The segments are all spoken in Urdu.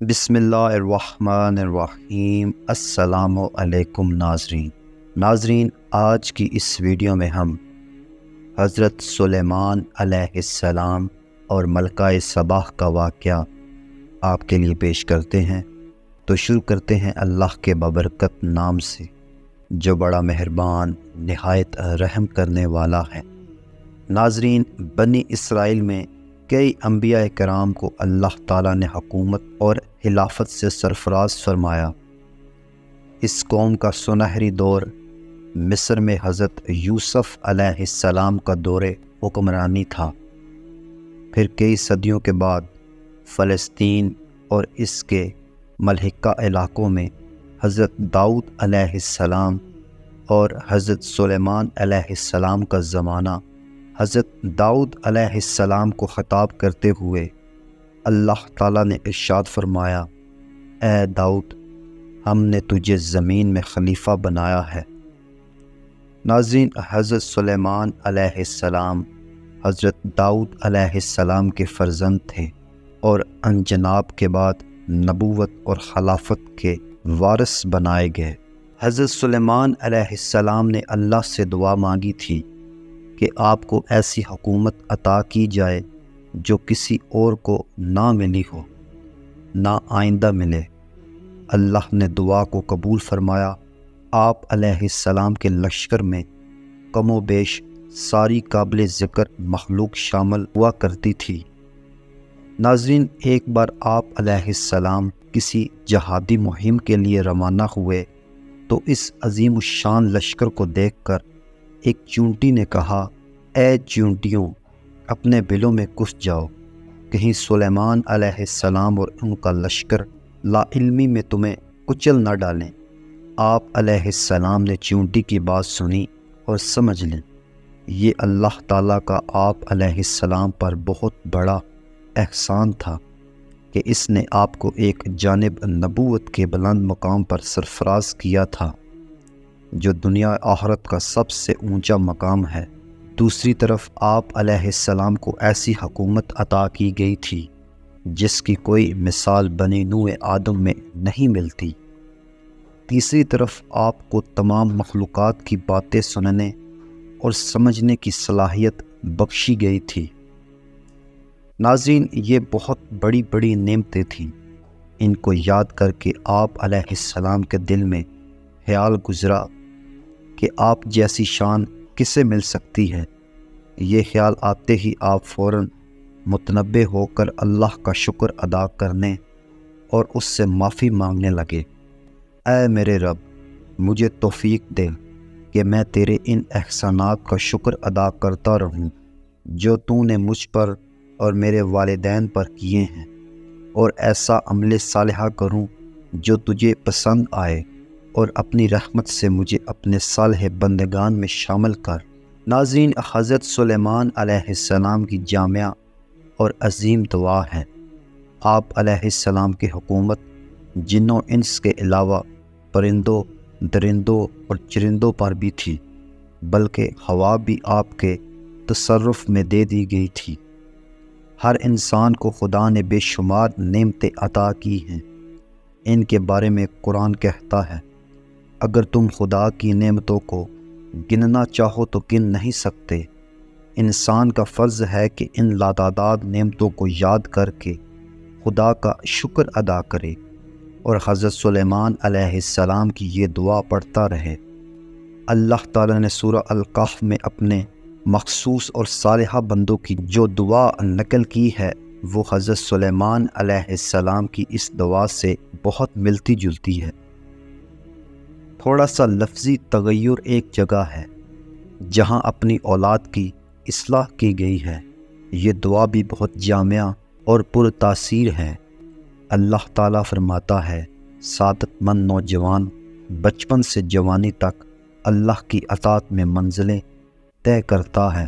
بسم اللہ الرحمن الرحیم۔ السلام علیکم ناظرین، آج کی اس ویڈیو میں ہم حضرت سلیمان علیہ السلام اور ملکہ سبا کا واقعہ آپ کے لیے پیش کرتے ہیں۔ تو شروع کرتے ہیں اللہ کے بابرکت نام سے جو بڑا مہربان نہایت رحم کرنے والا ہے۔ ناظرین، بنی اسرائیل میں کئی انبیاء کرام کو اللہ تعالیٰ نے حکومت اور خلافت سے سرفراز فرمایا۔ اس قوم کا سنہری دور مصر میں حضرت یوسف علیہ السلام کا دور حکمرانی تھا۔ پھر کئی صدیوں کے بعد فلسطین اور اس کے ملحقہ علاقوں میں حضرت داؤد علیہ السلام اور حضرت سلیمان علیہ السلام کا زمانہ۔ حضرت داؤد علیہ السلام کو خطاب کرتے ہوئے اللہ تعالیٰ نے ارشاد فرمایا، اے داؤد، ہم نے تجھے زمین میں خلیفہ بنایا ہے۔ ناظرین، حضرت سلیمان علیہ السلام حضرت داؤد علیہ السلام کے فرزند تھے اور انجناب کے بعد نبوت اور خلافت کے وارث بنائے گئے۔ حضرت سلیمان علیہ السلام نے اللہ سے دعا مانگی تھی کہ آپ کو ایسی حکومت عطا کی جائے جو کسی اور کو نہ ملی ہو، نہ آئندہ ملے۔ اللہ نے دعا کو قبول فرمایا۔ آپ علیہ السلام کے لشکر میں کم و بیش ساری قابل ذکر مخلوق شامل ہوا کرتی تھی۔ ناظرین، ایک بار آپ علیہ السلام کسی جہادی مہم کے لیے روانہ ہوئے تو اس عظیم الشان لشکر کو دیکھ کر ایک چونٹی نے کہا، اے چونٹیوں، اپنے بلوں میں گھس جاؤ، کہیں سلیمان علیہ السلام اور ان کا لشکر لا علمی میں تمہیں کچل نہ ڈالیں۔ آپ علیہ السلام نے چونٹی کی بات سنی اور سمجھ لیں یہ اللہ تعالیٰ کا آپ علیہ السلام پر بہت بڑا احسان تھا کہ اس نے آپ کو ایک جانب نبوت کے بلند مقام پر سرفراز کیا تھا جو دنیا آخرت کا سب سے اونچا مقام ہے۔ دوسری طرف آپ علیہ السلام کو ایسی حکومت عطا کی گئی تھی جس کی کوئی مثال بنی نوح آدم میں نہیں ملتی۔ تیسری طرف آپ کو تمام مخلوقات کی باتیں سننے اور سمجھنے کی صلاحیت بخشی گئی تھی۔ ناظرین، یہ بہت بڑی بڑی نعمتیں تھیں۔ ان کو یاد کر کے آپ علیہ السلام کے دل میں خیال گزرا کہ آپ جیسی شان کسے مل سکتی ہے۔ یہ خیال آتے ہی آپ فوراً متنبہ ہو کر اللہ کا شکر ادا کرنے اور اس سے معافی مانگنے لگے۔ اے میرے رب، مجھے توفیق دے کہ میں تیرے ان احسانات کا شکر ادا کرتا رہوں جو تو نے مجھ پر اور میرے والدین پر کیے ہیں، اور ایسا عمل صالحہ کروں جو تجھے پسند آئے، اور اپنی رحمت سے مجھے اپنے صالح بندگان میں شامل کر۔ ناظرین، حضرت سلیمان علیہ السلام کی جامعہ اور عظیم دعا ہے۔ آپ علیہ السلام کی حکومت جنوں انس کے علاوہ پرندوں، درندوں اور چرندوں پر بھی تھی، بلکہ ہوا بھی آپ کے تصرف میں دے دی گئی تھی۔ ہر انسان کو خدا نے بے شمار نعمتیں عطا کی ہیں۔ ان کے بارے میں قرآن کہتا ہے، اگر تم خدا کی نعمتوں کو گننا چاہو تو گن نہیں سکتے۔ انسان کا فرض ہے کہ ان لاتعداد نعمتوں کو یاد کر کے خدا کا شکر ادا کرے اور حضرت سلیمان علیہ السلام کی یہ دعا پڑھتا رہے۔ اللہ تعالیٰ نے سورہ الکہف میں اپنے مخصوص اور صالحہ بندوں کی جو دعا نقل کی ہے وہ حضرت سلیمان علیہ السلام کی اس دعا سے بہت ملتی جلتی ہے۔ تھوڑا سا لفظی تغیر ایک جگہ ہے جہاں اپنی اولاد کی اصلاح کی گئی ہے۔ یہ دعا بھی بہت جامع اور پر تاثیر ہے۔ اللہ تعالیٰ فرماتا ہے، سعادت مند نوجوان بچپن سے جوانی تک اللہ کی اطاعت میں منزلیں طے کرتا ہے،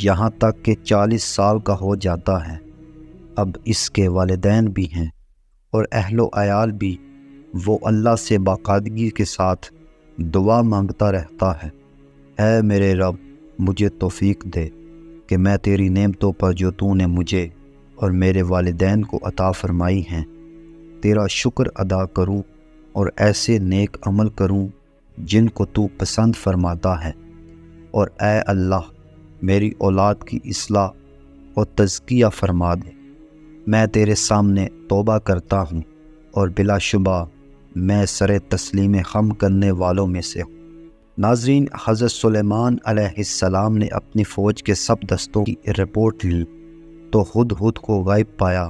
یہاں تک کہ 40 سال کا ہو جاتا ہے۔ اب اس کے والدین بھی ہیں اور اہل و عیال بھی۔ وہ اللہ سے باقاعدگی کے ساتھ دعا مانگتا رہتا ہے، اے میرے رب، مجھے توفیق دے کہ میں تیری نعمتوں پر جو تو نے مجھے اور میرے والدین کو عطا فرمائی ہیں تیرا شکر ادا کروں اور ایسے نیک عمل کروں جن کو تو پسند فرماتا ہے، اور اے اللہ میری اولاد کی اصلاح اور تزکیہ فرما دے۔ میں تیرے سامنے توبہ کرتا ہوں اور بلا شبہ میں سر تسلیم خم کرنے والوں میں سے ہوں۔ ناظرین، حضرت سلیمان علیہ السلام نے اپنی فوج کے سب دستوں کی رپورٹ لی تو ہدہد کو غائب پایا۔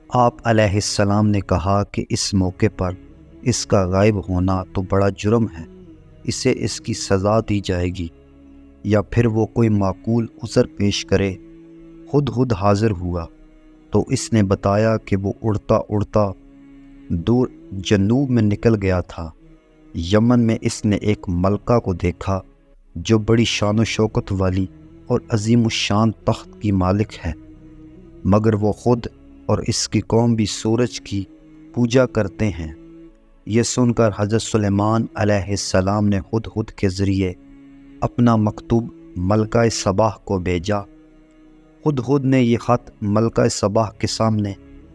آپ علیہ السلام نے کہا کہ اس موقع پر اس کا غائب ہونا تو بڑا جرم ہے، اسے اس کی سزا دی جائے گی یا پھر وہ کوئی معقول عذر پیش کرے۔ ہدہد حاضر ہوا تو اس نے بتایا کہ وہ اڑتا اڑتا دور جنوب میں نکل گیا تھا۔ یمن میں اس نے ایک ملکہ کو دیکھا جو بڑی شان و شوکت والی اور عظیم الشان تخت کی مالک ہے، مگر وہ خود اور اس کی قوم بھی سورج کی پوجا کرتے ہیں۔ یہ سن کر حضرت سلیمان علیہ السلام نے ہدہد کے ذریعے اپنا مکتوب ملکہ سباہ کو بھیجا۔ ہدہد نے یہ خط ملکہ سباہ کے سامنے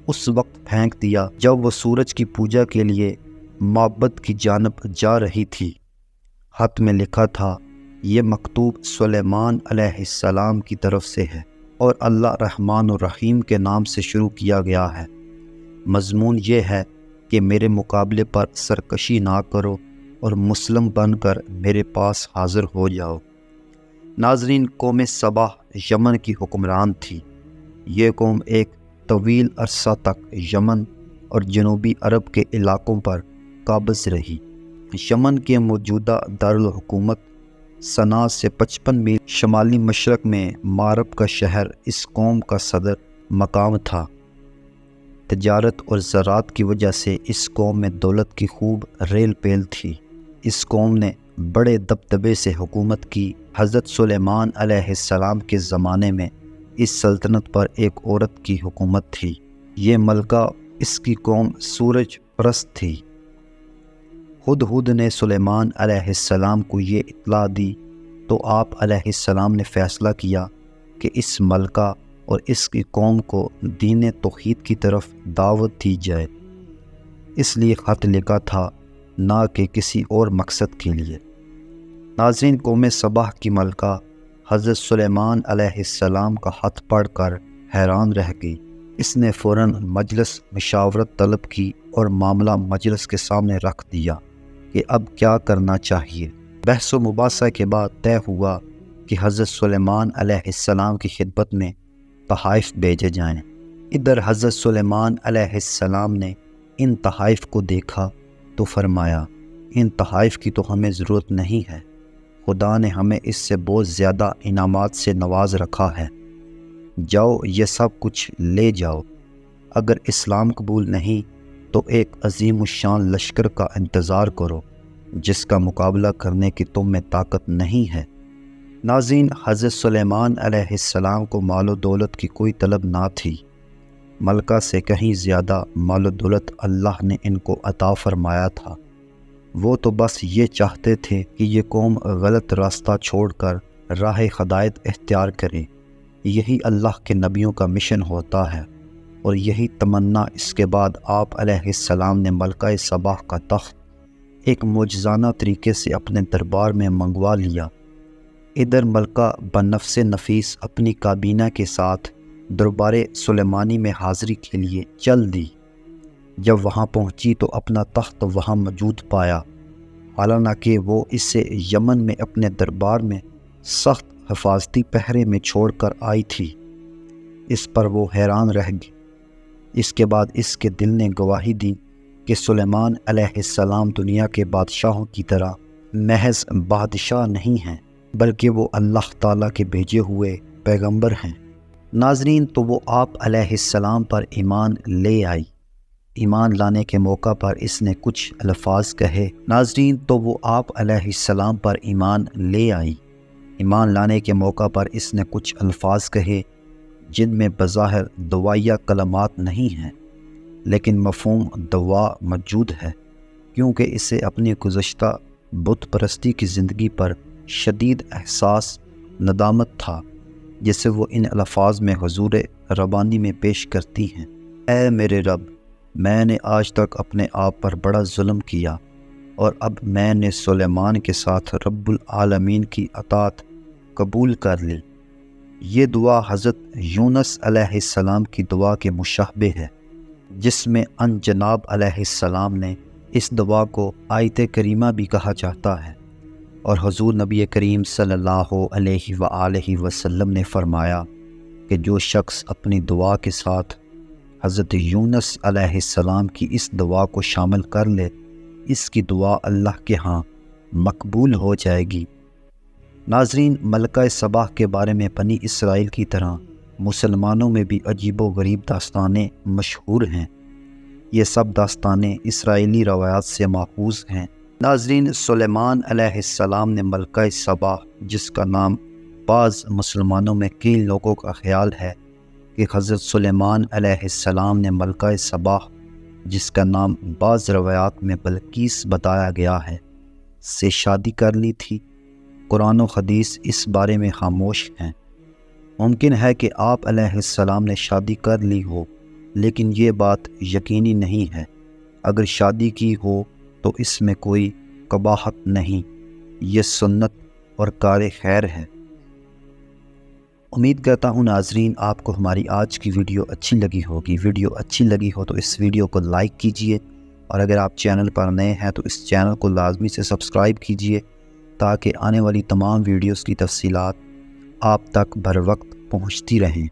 اس وقت پھینک دیا جب وہ سورج کی پوجا کے لیے معبد کی جانب جا رہی تھی۔ خط میں لکھا تھا، یہ مکتوب سلیمان علیہ السلام کی طرف سے ہے اور اللہ رحمان الرحیم کے نام سے شروع کیا گیا ہے۔ مضمون یہ ہے کہ میرے مقابلے پر سرکشی نہ کرو اور مسلم بن کر میرے پاس حاضر ہو جاؤ۔ ناظرین، قوم سبا یمن کی حکمران تھی۔ یہ قوم ایک طویل عرصہ تک یمن اور جنوبی عرب کے علاقوں پر قابض رہی۔ یمن کے موجودہ دارالحکومت صنعاء سے 55 میل شمالی مشرق میں مارب کا شہر اس قوم کا صدر مقام تھا۔ تجارت اور زراعت کی وجہ سے اس قوم میں دولت کی خوب ریل پیل تھی۔ اس قوم نے بڑے دبدبے سے حکومت کی۔ حضرت سلیمان علیہ السلام کے زمانے میں اس سلطنت پر ایک عورت کی حکومت تھی۔ یہ ملکہ اس کی قوم سورج پرست تھی۔ ہدہد نے سلیمان علیہ السلام کو یہ اطلاع دی تو آپ علیہ السلام نے فیصلہ کیا کہ اس ملکہ اور اس کی قوم کو دین توحید کی طرف دعوت دی جائے۔ اس لیے خط لکھا تھا، نہ کہ کسی اور مقصد کے لیے۔ ناظرین، قوم سبا کی ملکہ حضرت سلیمان علیہ السلام کا خط پڑھ کر حیران رہ گئی۔ اس نے فوراً مجلس مشاورت طلب کی اور معاملہ مجلس کے سامنے رکھ دیا کہ اب کیا کرنا چاہیے۔ بحث و مباحثہ کے بعد طے ہوا کہ حضرت سلیمان علیہ السلام کی خدمت میں تحائف بھیجے جائیں۔ ادھر حضرت سلیمان علیہ السلام نے ان تحائف کو دیکھا تو فرمایا، ان تحائف کی تو ہمیں ضرورت نہیں ہے، خدا نے ہمیں اس سے بہت زیادہ انعامات سے نواز رکھا ہے، جاؤ یہ سب کچھ لے جاؤ۔ اگر اسلام قبول نہیں تو ایک عظیم الشان لشکر کا انتظار کرو جس کا مقابلہ کرنے کی تم میں طاقت نہیں ہے۔ ناظرین، حضرت سلیمان علیہ السلام کو مال و دولت کی کوئی طلب نہ تھی۔ ملکہ سے کہیں زیادہ مال و دولت اللہ نے ان کو عطا فرمایا تھا۔ وہ تو بس یہ چاہتے تھے کہ یہ قوم غلط راستہ چھوڑ کر راہ ہدایت اختیار کرے۔ یہی اللہ کے نبیوں کا مشن ہوتا ہے، اور یہی تمنا اس کے بعد آپ علیہ السلام نے ملکہ سبا کا تخت ایک معجزانہ طریقے سے اپنے دربار میں منگوا لیا۔ ادھر ملکہ بنفس نفیس اپنی کابینہ کے ساتھ دربار سلیمانی میں حاضری کے لیے چل دی۔ جب وہاں پہنچی تو اپنا تخت وہاں موجود پایا، حالانکہ وہ اسے یمن میں اپنے دربار میں سخت حفاظتی پہرے میں چھوڑ کر آئی تھی۔ اس پر وہ حیران رہ گئی۔ اس کے بعد اس کے دل نے گواہی دی کہ سلیمان علیہ السلام دنیا کے بادشاہوں کی طرح محض بادشاہ نہیں ہیں، بلکہ وہ اللہ تعالیٰ کے بھیجے ہوئے پیغمبر ہیں۔ ناظرین، تو وہ آپ علیہ السلام پر ایمان لے آئی۔ ایمان لانے کے موقع پر اس نے کچھ الفاظ کہے۔ ناظرین، تو وہ آپ علیہ السلام پر ایمان لے آئی۔ ایمان لانے کے موقع پر اس نے کچھ الفاظ کہے جن میں بظاہر دعائیہ کلمات نہیں ہیں، لیکن مفہوم دعا موجود ہے، کیونکہ اسے اپنی گزشتہ بت پرستی کی زندگی پر شدید احساس ندامت تھا، جسے وہ ان الفاظ میں حضور ربانی میں پیش کرتی ہیں۔ اے میرے رب، میں نے آج تک اپنے آپ پر بڑا ظلم کیا، اور اب میں نے سلیمان کے ساتھ رب العالمین کی اطاعت قبول کر لی۔ یہ دعا حضرت یونس علیہ السلام کی دعا کے مشابہ ہے، جس میں ان جناب علیہ السلام نے اس دعا کو آیت کریمہ بھی کہا جاتا ہے، اور حضور نبی کریم صلی اللہ علیہ وآلہ وسلم نے فرمایا کہ جو شخص اپنی دعا کے ساتھ حضرت یونس علیہ السلام کی اس دعا کو شامل کر لے، اس کی دعا اللہ کے ہاں مقبول ہو جائے گی۔ ناظرین، ملکہ سبا کے بارے میں بنی اسرائیل کی طرح مسلمانوں میں بھی عجیب و غریب داستانیں مشہور ہیں۔ یہ سب داستانیں اسرائیلی روایات سے ماخوذ ہیں۔ ناظرین، سلیمان علیہ السلام نے ملکہ سبا، جس کا نام بعض مسلمانوں میں کئی لوگوں کا خیال ہے کہ حضرت سلیمان علیہ السلام نے ملکہ سبا، جس کا نام بعض روایات میں بلقیس بتایا گیا ہے، سے شادی کر لی تھی۔ قرآن و حدیث اس بارے میں خاموش ہیں۔ ممکن ہے کہ آپ علیہ السلام نے شادی کر لی ہو، لیکن یہ بات یقینی نہیں ہے۔ اگر شادی کی ہو تو اس میں کوئی قباحت نہیں، یہ سنت اور کار خیر ہے۔ امید کرتا ہوں ناظرین آپ کو ہماری آج کی ویڈیو اچھی لگی ہوگی۔ ویڈیو اچھی لگی ہو تو اس ویڈیو کو لائک کیجئے، اور اگر آپ چینل پر نئے ہیں تو اس چینل کو لازمی سے سبسکرائب کیجئے، تاکہ آنے والی تمام ویڈیوز کی تفصیلات آپ تک بر وقت پہنچتی رہیں۔